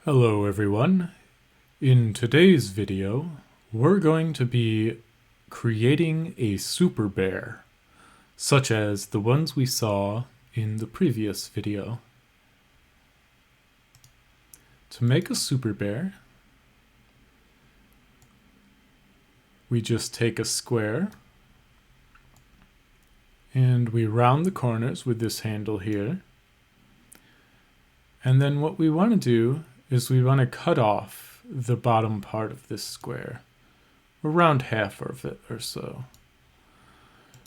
Hello everyone. In today's video, we're going to be creating a super bear, such as the ones we saw in the previous video. To make a super bear, we just take a square and we round the corners with this handle here. And then what we want to do is we want to cut off the bottom part of this square, around half of it or so.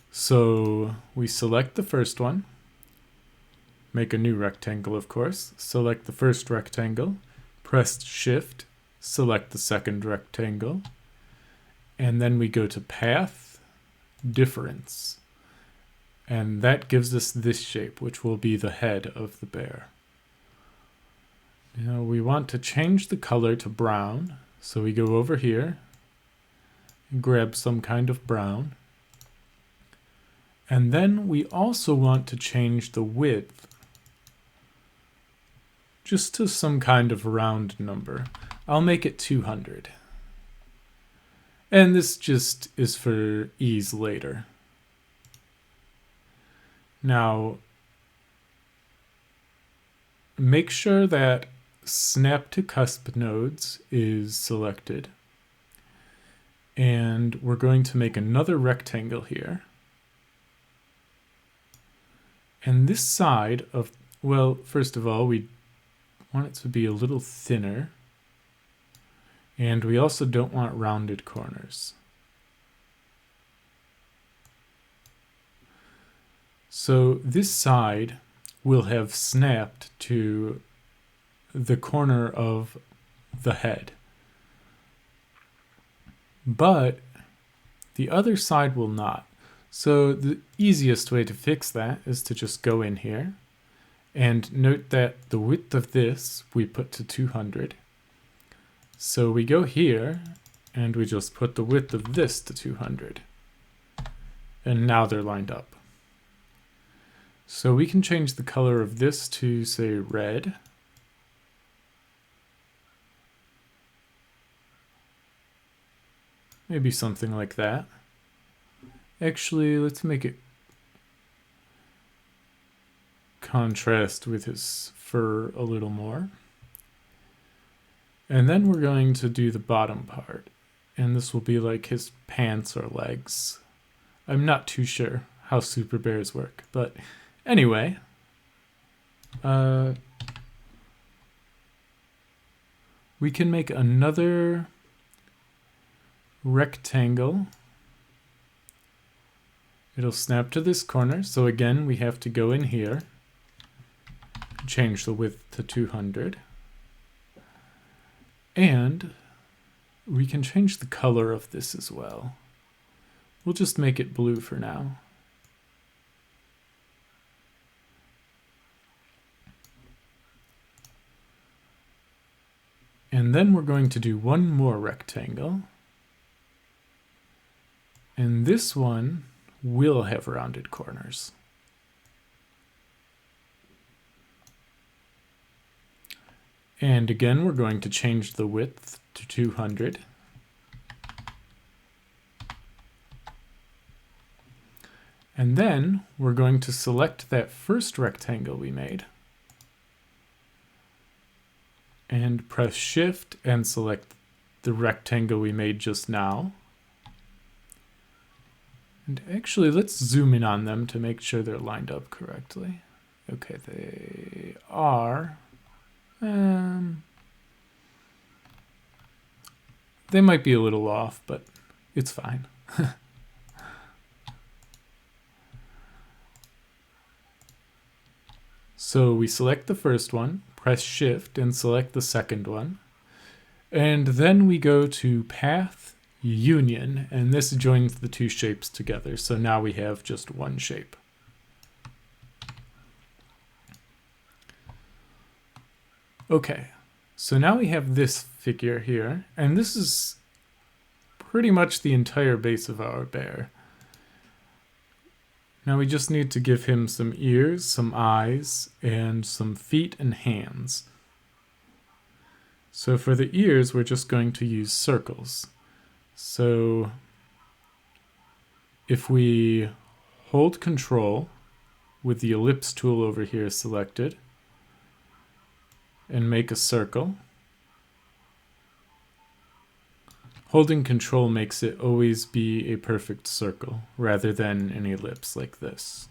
So we select the first one, make a new rectangle of course, select the first rectangle, press Shift, select the second rectangle, and then we go to Path, Difference, and that gives us this shape, which will be the head of the bear. Now we want to change the color to brown, so we go over here and grab some kind of brown. And then we also want to change the width just to some kind of round number. I'll make it 200. And this just is for ease later. Now, make sure that Snap to Cusp nodes is selected. And we're going to make another rectangle here. And this side of, well, first of all, we want it to be a little thinner. And we also don't want rounded corners. So this side will have snapped to the corner of the head. But the other side will not. So the easiest way to fix that is to just go in here and note that the width of this we put to 200. So we go here and we just put the width of this to 200. And now they're lined up. So we can change the color of this to, say, red. Maybe something like that. Actually, let's make it contrast with his fur a little more. And then we're going to do the bottom part. And this will be like his pants or legs. I'm not too sure how super bears work, but anyway. We can make another rectangle. It'll snap to this corner. So again, we have to go in here, change the width to 200. And we can change the color of this as well. We'll just make it blue for now. And then we're going to do one more rectangle. And this one will have rounded corners. And again, we're going to change the width to 200. And then we're going to select that first rectangle we made. And press Shift and select the rectangle we made just now. And actually, let's zoom in on them to make sure they're lined up correctly. Okay, they are. They might be a little off, but it's fine. So we select the first one, press Shift and select the second one. And then we go to Path, Union, and this joins the two shapes together. So now we have just one shape. Okay, so now we have this figure here, and this is pretty much the entire base of our bear. Now we just need to give him some ears, some eyes, and some feet and hands. So for the ears, we're just going to use circles. So if we hold Control with the ellipse tool over here selected and make a circle, holding Control makes it always be a perfect circle rather than an ellipse like this.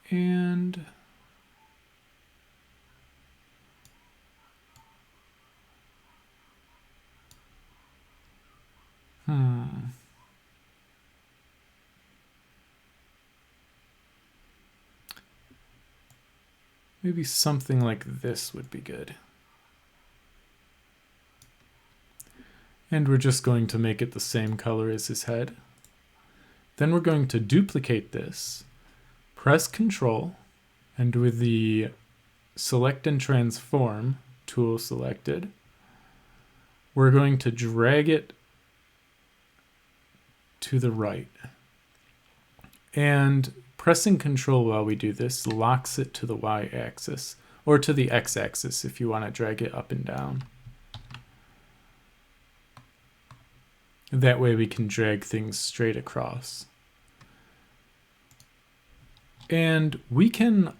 And maybe something like this would be good. And we're just going to make it the same color as his head. Then we're going to duplicate this, press Control, and with the Select and Transform tool selected, we're going to drag it to the right. And pressing Control while we do this locks it to the Y-axis, or to the X-axis if you want to drag it up and down. That way we can drag things straight across. And we can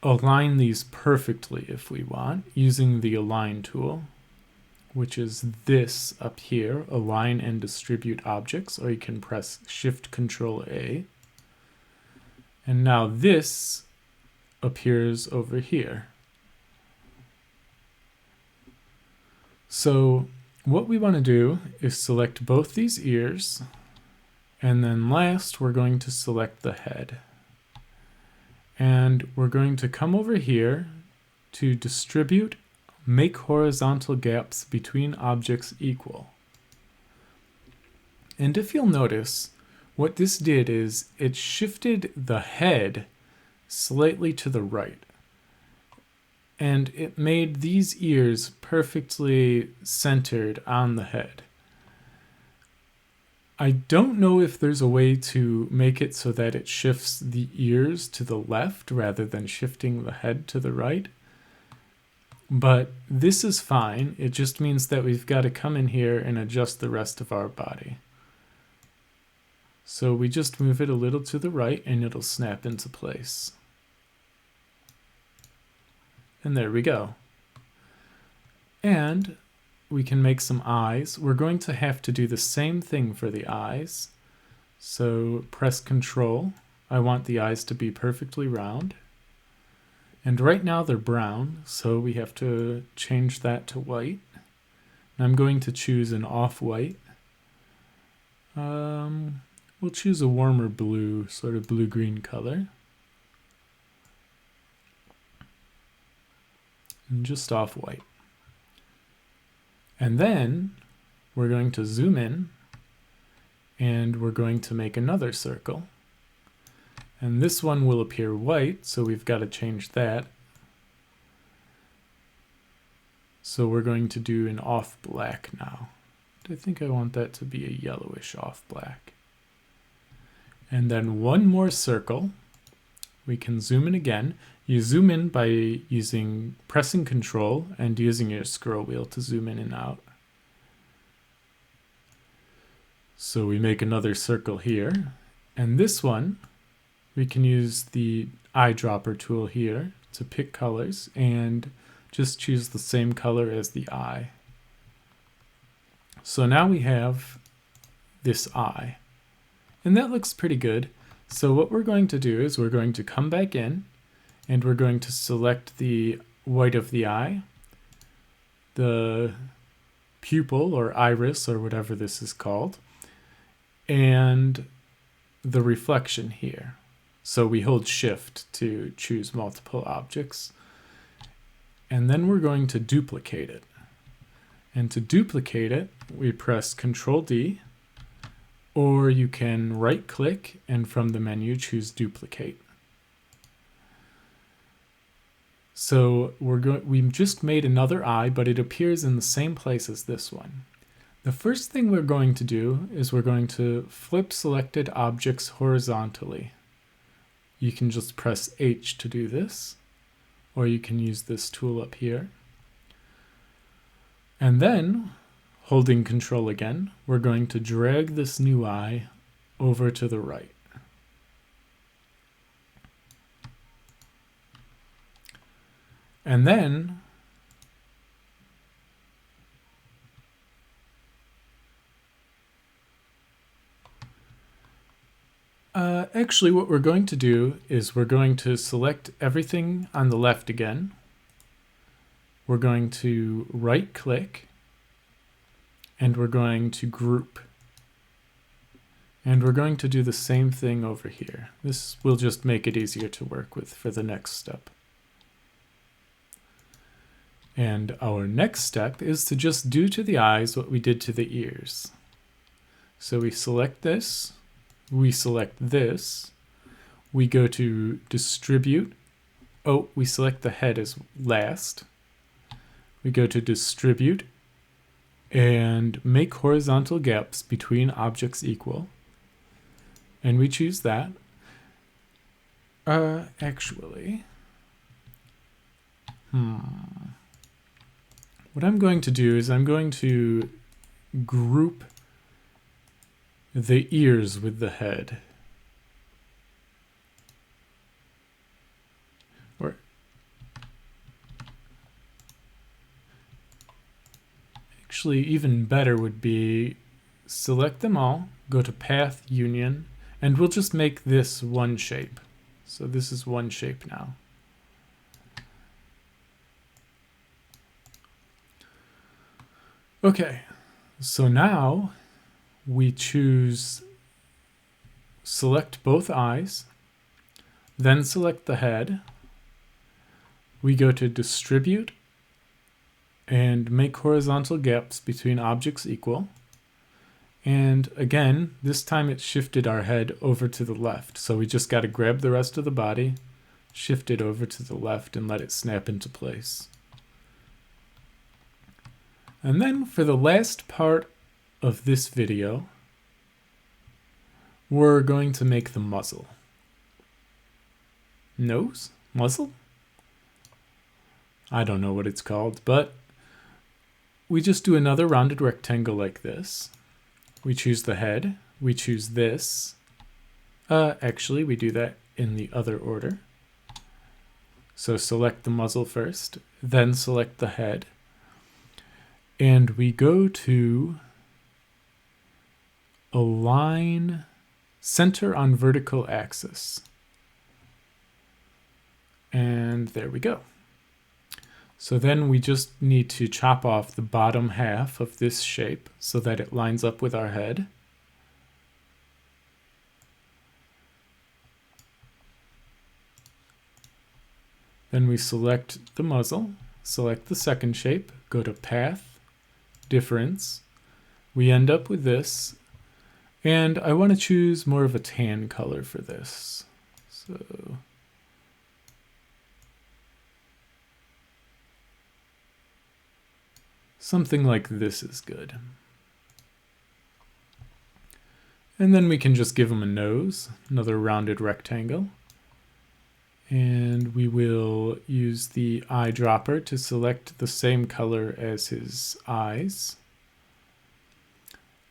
align these perfectly if we want, using the Align tool, which is this up here, Align and Distribute Objects, or you can press Shift-Control-A. And now this appears over here. So what we want to do is select both these ears, and then last we're going to select the head. And we're going to come over here to Distribute, Make Horizontal Gaps Between Objects Equal. And if you'll notice, what this did is it shifted the head slightly to the right. And it made these ears perfectly centered on the head. I don't know if there's a way to make it so that it shifts the ears to the left rather than shifting the head to the right. But this is fine. It just means that we've got to come in here and adjust the rest of our body. So we just move it a little to the right and it'll snap into place. And there we go. And we can make some eyes. We're going to have to do the same thing for the eyes. So press Control. I want the eyes to be perfectly round. And right now they're brown, so we have to change that to white. And I'm going to choose an off-white. We'll choose a warmer blue, sort of blue-green color. And just off-white. And then we're going to zoom in and we're going to make another circle. And this one will appear white, so we've got to change that. So we're going to do an off black now. I think I want that to be a yellowish off black. And then one more circle. We can zoom in again. You zoom in by pressing Control and using your scroll wheel to zoom in and out. So we make another circle here. And this one, we can use the eyedropper tool here to pick colors and just choose the same color as the eye. So now we have this eye. And that looks pretty good. So what we're going to do is we're going to come back in and we're going to select the white of the eye, the pupil or iris or whatever this is called, and the reflection here. So we hold Shift to choose multiple objects. And then we're going to duplicate it. And to duplicate it, we press Control-D, or you can right-click and from the menu choose Duplicate. So we've just made another eye, but it appears in the same place as this one. The first thing we're going to do is we're going to flip selected objects horizontally. you can just press H to do this, or you can use this tool up here. And then, holding Control again, we're going to drag this new eye over to the right. And then actually what we're going to do is we're going to select everything on the left again. We're going to right click and we're going to group. And we're going to do the same thing over here. This will just make it easier to work with for the next step. And our next step is to just do to the eyes what we did to the ears. So we select this, we select this, we go to distribute. Oh, we select the head as last. We go to distribute and make horizontal gaps between objects equal. And we choose that. Actually, what I'm going to do is I'm going to group the ears with the head. Or actually, even better would be select them all, go to Path Union, and we'll just make this one shape. So this is one shape now. Okay, so now we choose select both eyes, then select the head. We go to distribute and make horizontal gaps between objects equal. And again, this time it shifted our head over to the left. So we just got to grab the rest of the body, shift it over to the left, and let it snap into place. And then for the last part of this video, we're going to make the muzzle. Nose? Muzzle? I don't know what it's called, but we just do another rounded rectangle like this. We choose the head, we choose this. Actually, we do that in the other order. So select the muzzle first, then select the head. And we go to Align Center on Vertical Axis. And there we go. So then we just need to chop off the bottom half of this shape so that it lines up with our head. Then we select the muzzle, select the second shape, go to Path, Difference. We end up with this, and I want to choose more of a tan color for this. So something like this is good. And then we can just give him a nose, another rounded rectangle. And we will use the eyedropper to select the same color as his eyes.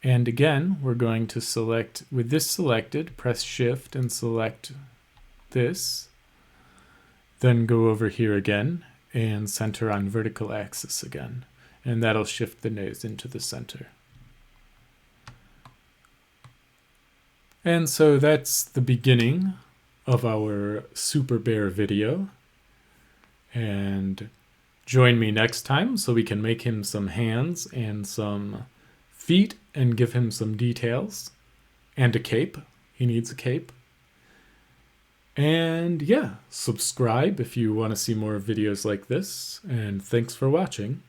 And again, we're going to select, with this selected, press Shift and select this. Then go over here again and center on vertical axis again. And that'll shift the nose into the center. And so that's the beginning of our SUPERBEAR video. And join me next time so we can make him some hands and some feet and give him some details. And a cape. He needs a cape. And yeah, subscribe if you want to see more videos like this. And thanks for watching.